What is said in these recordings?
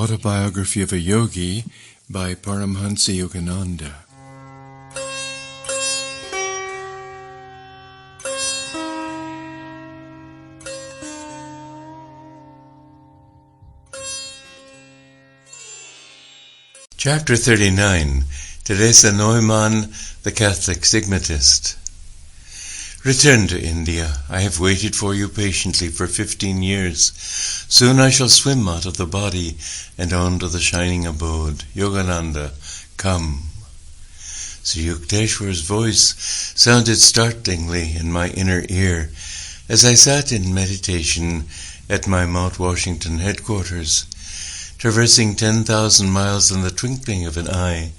Autobiography of a Yogi by Paramahamsa Yogananda. Chapter 39. Teresa Neumann, the Catholic Stigmatist. Return to India. I have waited for you patiently for 15 years. Soon I shall swim out of the body and on to the shining abode. Yogananda, come. Sri Yukteswar's voice sounded startlingly in my inner ear as I sat in meditation at my Mount Washington headquarters. Traversing 10,000 miles in the twinkling of an eye,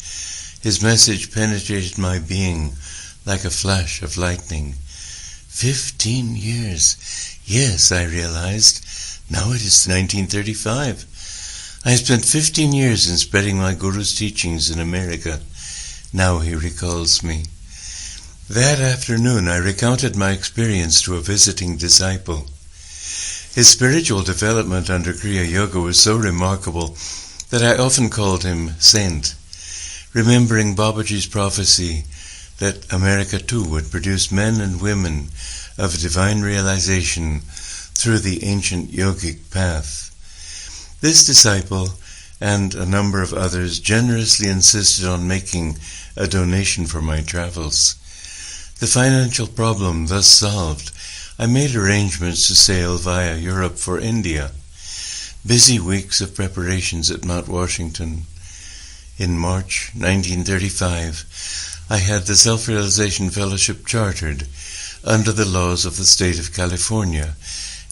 his message penetrated my being like a flash of lightning. 15 years. Yes, I realized. Now it is 1935. I have spent 15 years in spreading my Guru's teachings in America. Now he recalls me. That afternoon I recounted my experience to a visiting disciple. His spiritual development under Kriya Yoga was so remarkable that I often called him Saint, remembering Babaji's prophecy that America too would produce men and women of divine realization through the ancient yogic path. This disciple and a number of others generously insisted on making a donation for my travels. The financial problem thus solved, I made arrangements to sail via Europe for India. Busy weeks of preparations at Mount Washington. In March 1935, I had the Self-Realization Fellowship chartered under the laws of the state of California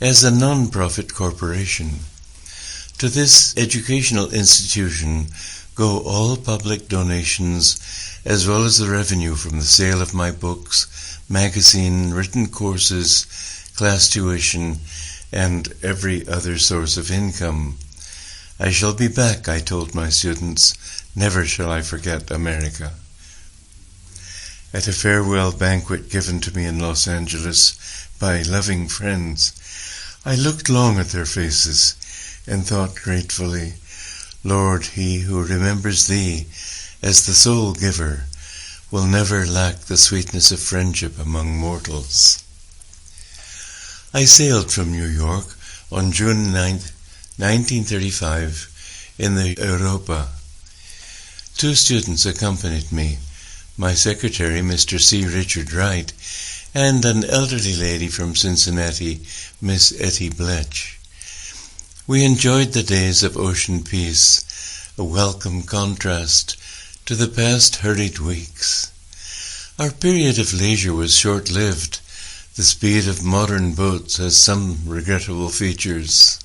as a non-profit corporation. To this educational institution go all public donations as well as the revenue from the sale of my books, magazine, written courses, class tuition, and every other source of income. I shall be back, I told my students. Never shall I forget America. At a farewell banquet given to me in Los Angeles by loving friends, I looked long at their faces and thought gratefully, Lord, he who remembers Thee as the sole giver will never lack the sweetness of friendship among mortals. I sailed from New York on June 9, 1935, in the Europa. 2 students accompanied me, my secretary, Mr. C. Richard Wright, and an elderly lady from Cincinnati, Miss Etty Bletch. We enjoyed the days of ocean peace, a welcome contrast to the past hurried weeks. Our period of leisure was short-lived. The speed of modern boats has some regrettable features.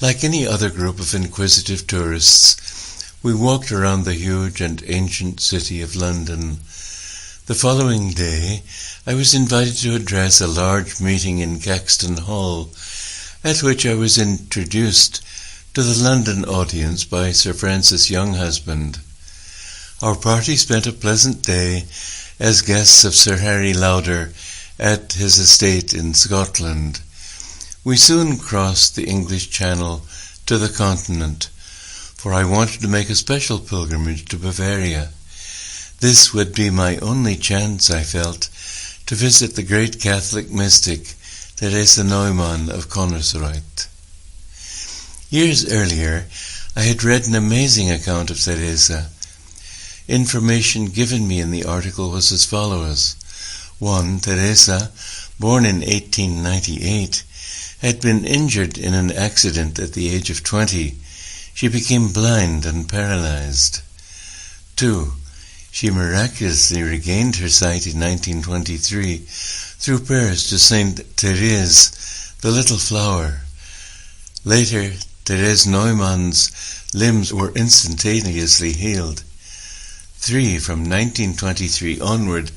Like any other group of inquisitive tourists, we walked around the huge and ancient city of London. The following day, I was invited to address a large meeting in Caxton Hall, at which I was introduced to the London audience by Sir Francis Younghusband. Our party spent a pleasant day as guests of Sir Harry Lauder at his estate in Scotland. We soon crossed the English Channel to the continent, for I wanted to make a special pilgrimage to Bavaria. This would be my only chance, I felt, to visit the great Catholic mystic Teresa Neumann of Konnersreuth. Years earlier, I had read an amazing account of Teresa. Information given me in the article was as follows. 1. Teresa, born in 1898, had been injured in an accident at the age of 20. She became blind and paralyzed. 2. She miraculously regained her sight in 1923 through prayers to Saint Therese, the Little Flower. Later, Therese Neumann's limbs were instantaneously healed. 3. From 1923 onward,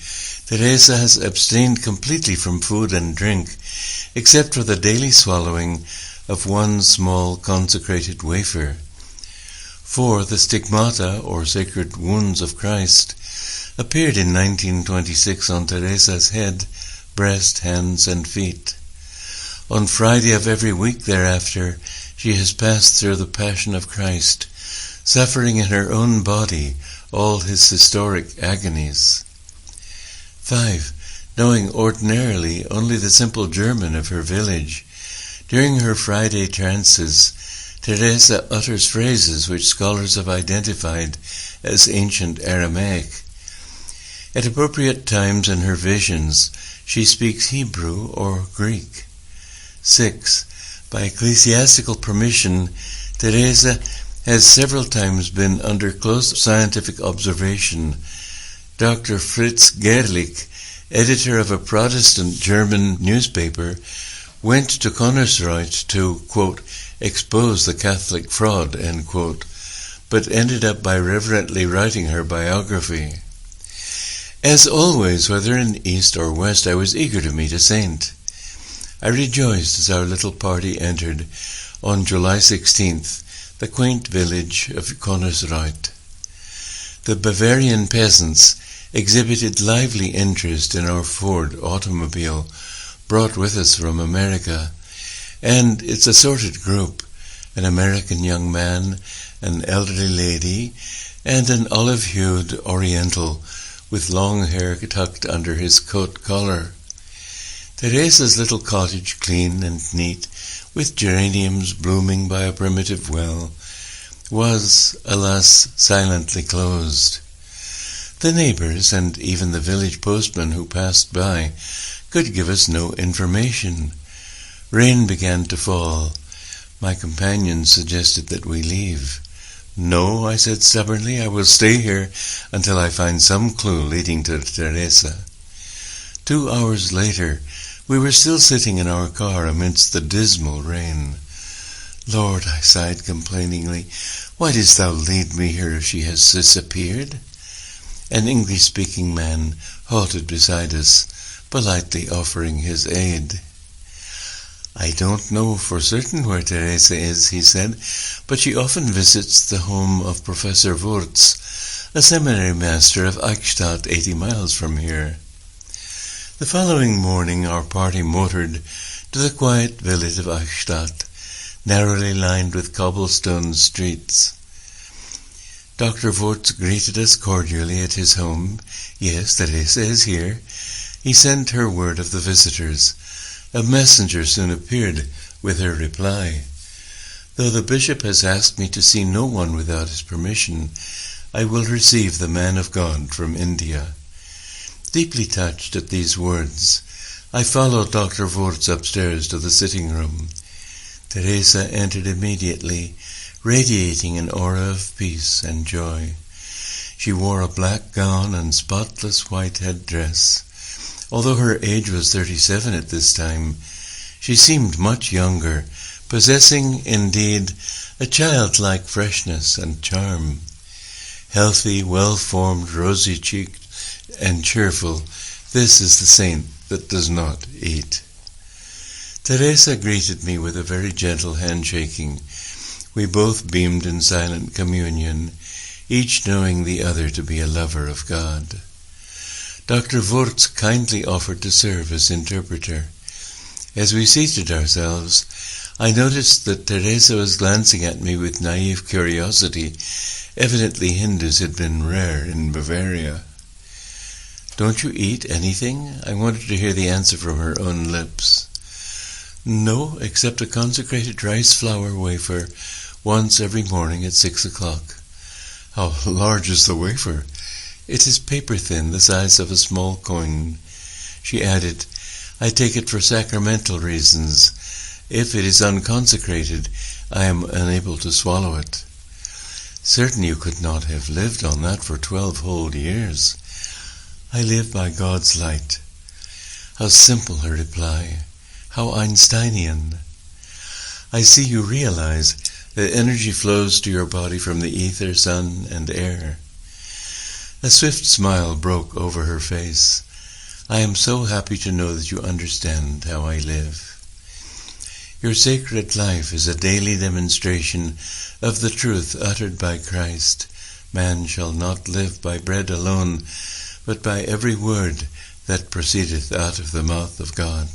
Teresa has abstained completely from food and drink, except for the daily swallowing of one small consecrated wafer. 4. The stigmata, or sacred wounds of Christ, appeared in 1926 on Teresa's head, breast, hands, and feet. On Friday of every week thereafter, she has passed through the Passion of Christ, suffering in her own body all his historic agonies. 5. Knowing ordinarily only the simple German of her village, during her Friday trances, Teresa utters phrases which scholars have identified as ancient Aramaic. At appropriate times in her visions, she speaks Hebrew or Greek. 6. By ecclesiastical permission, Teresa has several times been under close scientific observation. Dr. Fritz Gerlich, editor of a Protestant German newspaper, went to Konnersreuth to, quote, expose the Catholic fraud, end quote, but ended up by reverently writing her biography. As always, whether in East or West, I was eager to meet a saint. I rejoiced as our little party entered, on July 16th, the quaint village of Konnersreuth. The Bavarian peasants exhibited lively interest in our Ford automobile, brought with us from America, and its assorted group, an American young man, an elderly lady, and an olive-hued Oriental with long hair tucked under his coat collar. Teresa's little cottage, clean and neat, with geraniums blooming by a primitive well, was, alas, silently closed. The neighbors, and even the village postman who passed by, could give us no information. Rain began to fall. My companion suggested that we leave. "No," I said stubbornly, "I will stay here until I find some clue leading to Teresa." 2 hours later, we were still sitting in our car amidst the dismal rain. "Lord," I sighed complainingly, "why didst thou lead me here if she has disappeared?" An English-speaking man halted beside us, politely offering his aid. "I don't know for certain where Teresa is," he said, "but she often visits the home of Professor Wurz, a seminary master of Eichstätt, 80 miles from here." The following morning our party motored to the quiet village of Eichstätt, narrowly lined with cobblestone streets. Dr. Wurz greeted us cordially at his home. "Yes, Teresa is here." He sent her word of the visitors. A messenger soon appeared with her reply. "Though the bishop has asked me to see no one without his permission, I will receive the man of God from India." Deeply touched at these words, I followed Dr. Wurz upstairs to the sitting room. Teresa entered immediately, radiating an aura of peace and joy. She wore a black gown and spotless white headdress. Although her age was 37 at this time, she seemed much younger, possessing, indeed, a childlike freshness and charm. Healthy, well-formed, rosy-cheeked, and cheerful, this is the saint that does not eat. Teresa greeted me with a very gentle handshaking. We both beamed in silent communion, each knowing the other to be a lover of God. Dr. Wurz kindly offered to serve as interpreter. As we seated ourselves, I noticed that Teresa was glancing at me with naive curiosity. Evidently Hindus had been rare in Bavaria. "Don't you eat anything?" I wanted to hear the answer from her own lips. "No, except a consecrated rice flour wafer once every morning at 6 o'clock. "How large is the wafer?" "It is paper-thin, the size of a small coin." She added, "I take it for sacramental reasons. If it is unconsecrated, I am unable to swallow it." "Certainly you could not have lived on that for 12 whole years." "I live by God's light." How simple her reply, how Einsteinian. "I see you realize that energy flows to your body from the ether, sun, and air." A swift smile broke over her face. "I am so happy to know that you understand how I live. Your sacred life is a daily demonstration of the truth uttered by Christ. Man shall not live by bread alone, but by every word that proceedeth out of the mouth of God."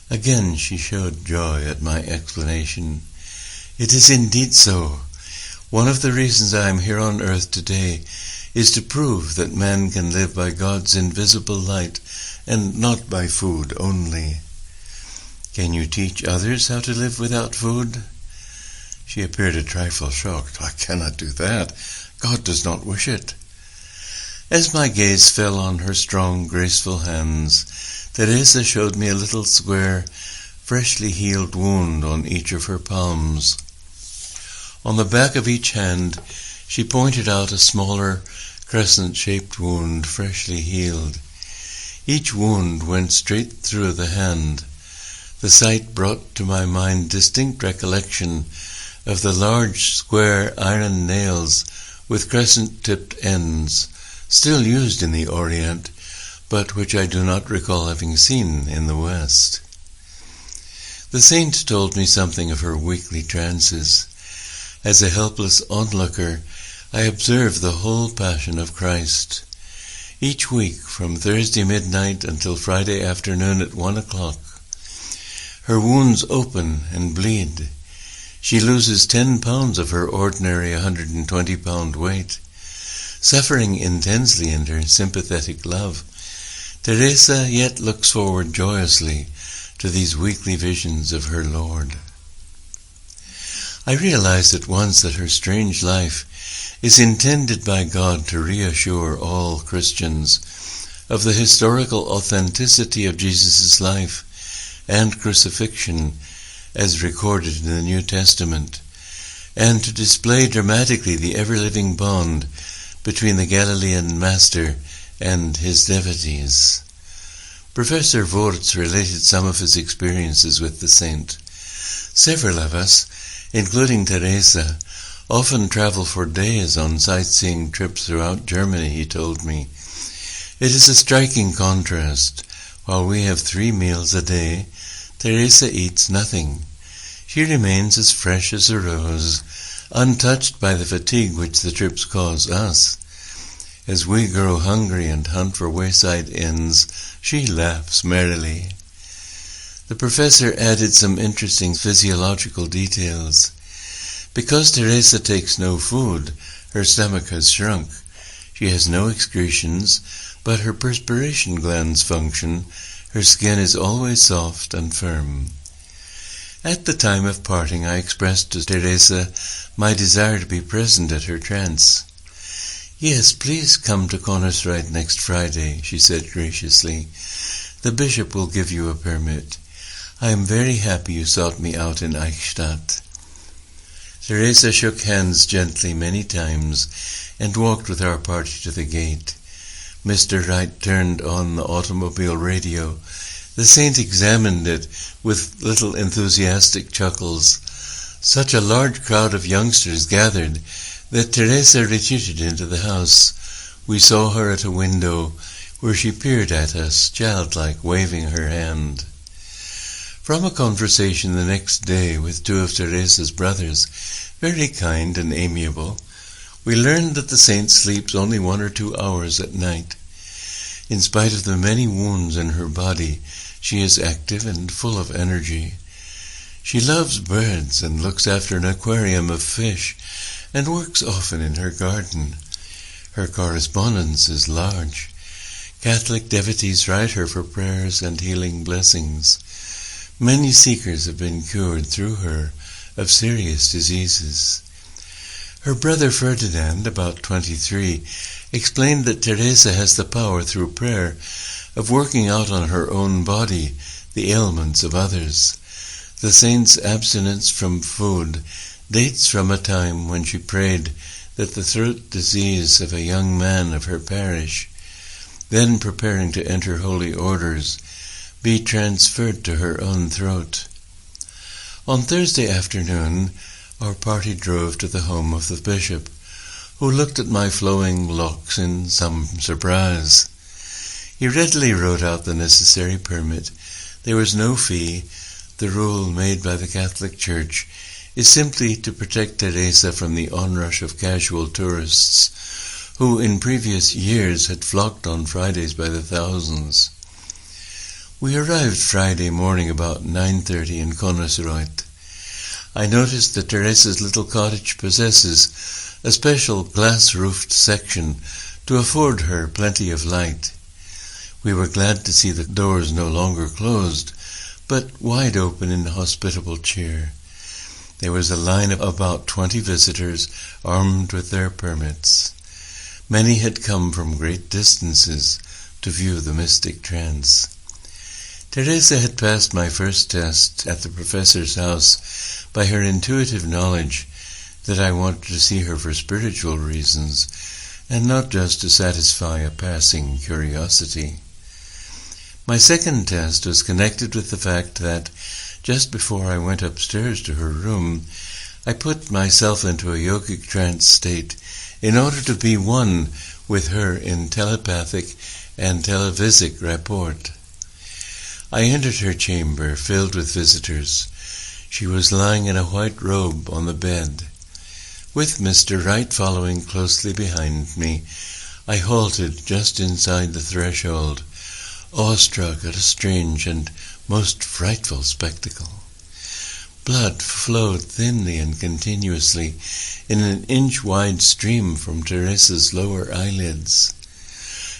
Again she showed joy at my explanation. It is indeed so. One of the reasons I am here on earth today is to prove that man can live by God's invisible light and not by food only. Can you teach others how to live without food? She appeared a trifle shocked. I cannot do that. God does not wish it. As my gaze fell on her strong, graceful hands, Teresa showed me a little square, freshly healed wound on each of her palms. On the back of each hand, she pointed out a smaller, crescent-shaped wound, freshly healed. Each wound went straight through the hand. The sight brought to my mind distinct recollection of the large, square iron nails with crescent-tipped ends, still used in the Orient, but which I do not recall having seen in the West. The saint told me something of her weekly trances. As a helpless onlooker, I observed the whole Passion of Christ. Each week, from Thursday midnight until Friday afternoon at 1 o'clock, her wounds open and bleed. She loses 10 pounds of her ordinary 120-pound weight. Suffering intensely in her sympathetic love, Teresa yet looks forward joyously to these weekly visions of her Lord. I realized at once that her strange life is intended by God to reassure all Christians of the historical authenticity of Jesus' life and crucifixion as recorded in the New Testament, and to display dramatically the ever-living bond between the Galilean master and his devotees. Professor Wurtz related some of his experiences with the saint. Several of us, including Teresa, often travel for days on sightseeing trips throughout Germany, he told me. It is a striking contrast. While we have 3 meals a day, Teresa eats nothing. She remains as fresh as a rose, untouched by the fatigue which the trips cause us. As we grow hungry and hunt for wayside inns, she laughs merrily. The professor added some interesting physiological details. Because Teresa takes no food, her stomach has shrunk. She has no excretions, but her perspiration glands function. Her skin is always soft and firm. At the time of parting, I expressed to Teresa my desire to be present at her trance. "Yes, please come to Konnersreuth next Friday," she said graciously. "The bishop will give you a permit. I am very happy you sought me out in Eichstätt." Teresa shook hands gently many times and walked with our party to the gate. Mr. Wright turned on the automobile radio. The saint examined it with little enthusiastic chuckles. Such a large crowd of youngsters gathered that Teresa retreated into the house. We saw her at a window where she peered at us, childlike, waving her hand. From a conversation the next day with 2 of Teresa's brothers, very kind and amiable, we learned that the saint sleeps only 1 or 2 hours at night. In spite of the many wounds in her body, she is active and full of energy. She loves birds and looks after an aquarium of fish and works often in her garden. Her correspondence is large. Catholic devotees write her for prayers and healing blessings. Many seekers have been cured through her of serious diseases. Her brother Ferdinand, about 23, explained that Teresa has the power through prayer of working out on her own body the ailments of others. The saint's abstinence from food dates from a time when she prayed that the throat disease of a young man of her parish, then preparing to enter holy orders, be transferred to her own throat. On Thursday afternoon, our party drove to the home of the bishop, who looked at my flowing locks in some surprise. He readily wrote out the necessary permit. There was no fee. The rule made by the Catholic Church is simply to protect Teresa from the onrush of casual tourists who in previous years had flocked on Fridays by the thousands. We arrived Friday morning about 9:30 in Konnersreuth. I noticed that Teresa's little cottage possesses a special glass-roofed section to afford her plenty of light. We were glad to see the doors no longer closed, but wide open in hospitable cheer. There was a line of about 20 visitors armed with their permits. Many had come from great distances to view the mystic trance. Teresa had passed my first test at the professor's house by her intuitive knowledge that I wanted to see her for spiritual reasons and not just to satisfy a passing curiosity. My second test was connected with the fact that just before I went upstairs to her room, I put myself into a yogic trance state in order to be one with her in telepathic and televisic rapport. I entered her chamber, filled with visitors. She was lying in a white robe on the bed. With Mr. Wright following closely behind me, I halted just inside the threshold, awestruck at a strange and most frightful spectacle. Blood flowed thinly and continuously in an inch-wide stream from Teresa's lower eyelids.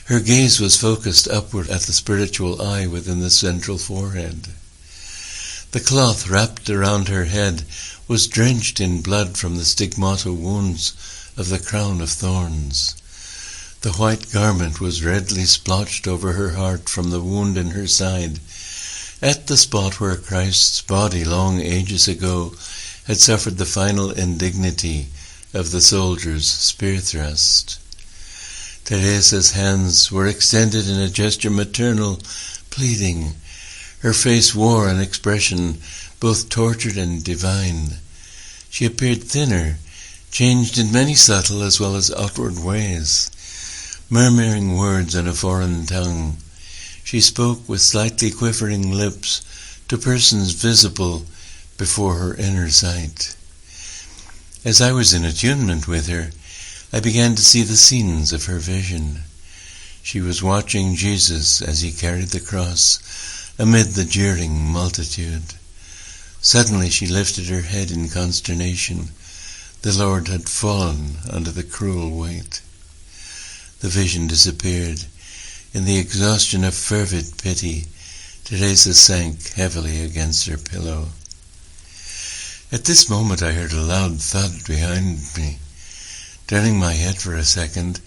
Her gaze was focused upward at the spiritual eye within the central forehead. The cloth wrapped around her head was drenched in blood from the stigmata wounds of the crown of thorns. The white garment was redly splotched over her heart from the wound in her side, at the spot where Christ's body long ages ago had suffered the final indignity of the soldier's spear thrust. Teresa's hands were extended in a gesture maternal, pleading. Her face wore an expression both tortured and divine. She appeared thinner, changed in many subtle as well as outward ways. Murmuring words in a foreign tongue, she spoke with slightly quivering lips to persons visible before her inner sight. As I was in attunement with her, I began to see the scenes of her vision. She was watching Jesus as he carried the cross amid the jeering multitude. Suddenly she lifted her head in consternation. The Lord had fallen under the cruel weight. The vision disappeared. In the exhaustion of fervid pity, Teresa sank heavily against her pillow. At this moment I heard a loud thud behind me. Turning my head for a second,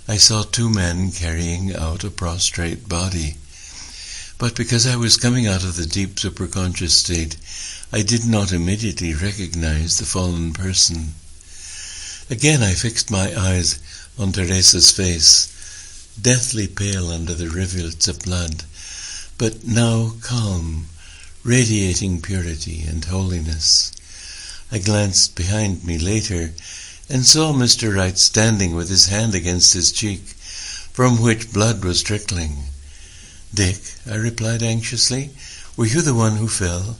I saw two men carrying out a prostrate body. But because I was coming out of the deep superconscious state, I did not immediately recognize the fallen person. Again I fixed my eyes on Teresa's face, deathly pale under the rivulets of blood, but now calm, radiating purity and holiness. I glanced behind me later and saw Mr. Wright standing with his hand against his cheek, from which blood was trickling. "Dick," I replied anxiously, "were you the one who fell?"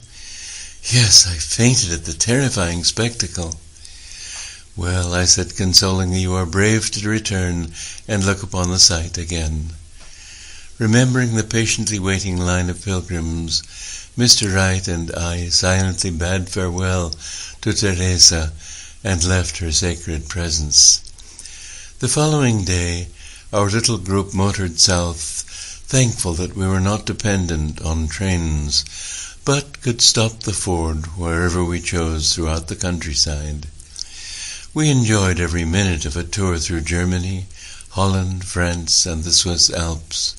"Yes, I fainted at the terrifying spectacle." "Well," I said consolingly, "you are brave to return and look upon the sight again." Remembering the patiently waiting line of pilgrims, Mr. Wright and I silently bade farewell to Teresa and left her sacred presence. The following day, our little group motored south, thankful that we were not dependent on trains, but could stop the Ford wherever we chose throughout the countryside. We enjoyed every minute of a tour through Germany, Holland, France, and the Swiss Alps.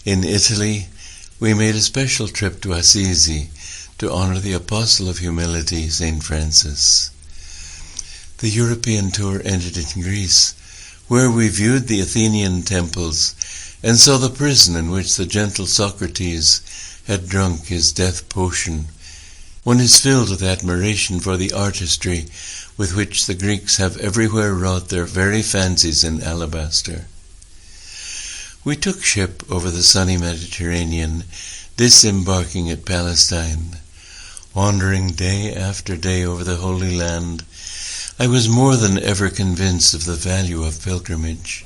In Italy, we made a special trip to Assisi to honor the Apostle of Humility, St. Francis. The European tour ended in Greece, where we viewed the Athenian temples and saw the prison in which the gentle Socrates had drunk his death potion. One is filled with admiration for the artistry with which the Greeks have everywhere wrought their very fancies in alabaster. We took ship over the sunny Mediterranean, disembarking at Palestine. Wandering day after day over the Holy Land, I was more than ever convinced of the value of pilgrimage.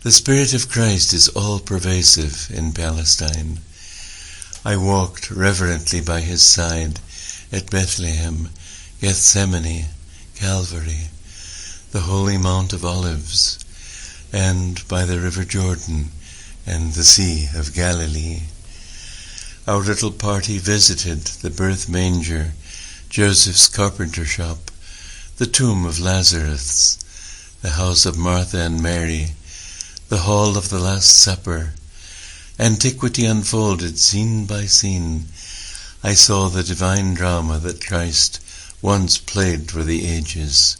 The Spirit of Christ is all-pervasive in Palestine. I walked reverently by his side at Bethlehem, Gethsemane, Calvary, the holy Mount of Olives, and by the river Jordan and the Sea of Galilee. Our little party visited the birth manger, Joseph's carpenter shop, the tomb of Lazarus, the house of Martha and Mary, the hall of the Last Supper. Antiquity unfolded scene by scene. I saw the divine drama that Christ once played for the ages.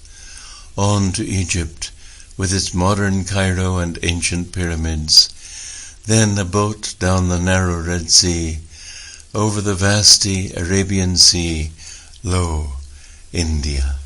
On to Egypt, with its modern Cairo and ancient pyramids. Then a boat down the narrow Red Sea, over the vasty Arabian Sea, lo, India.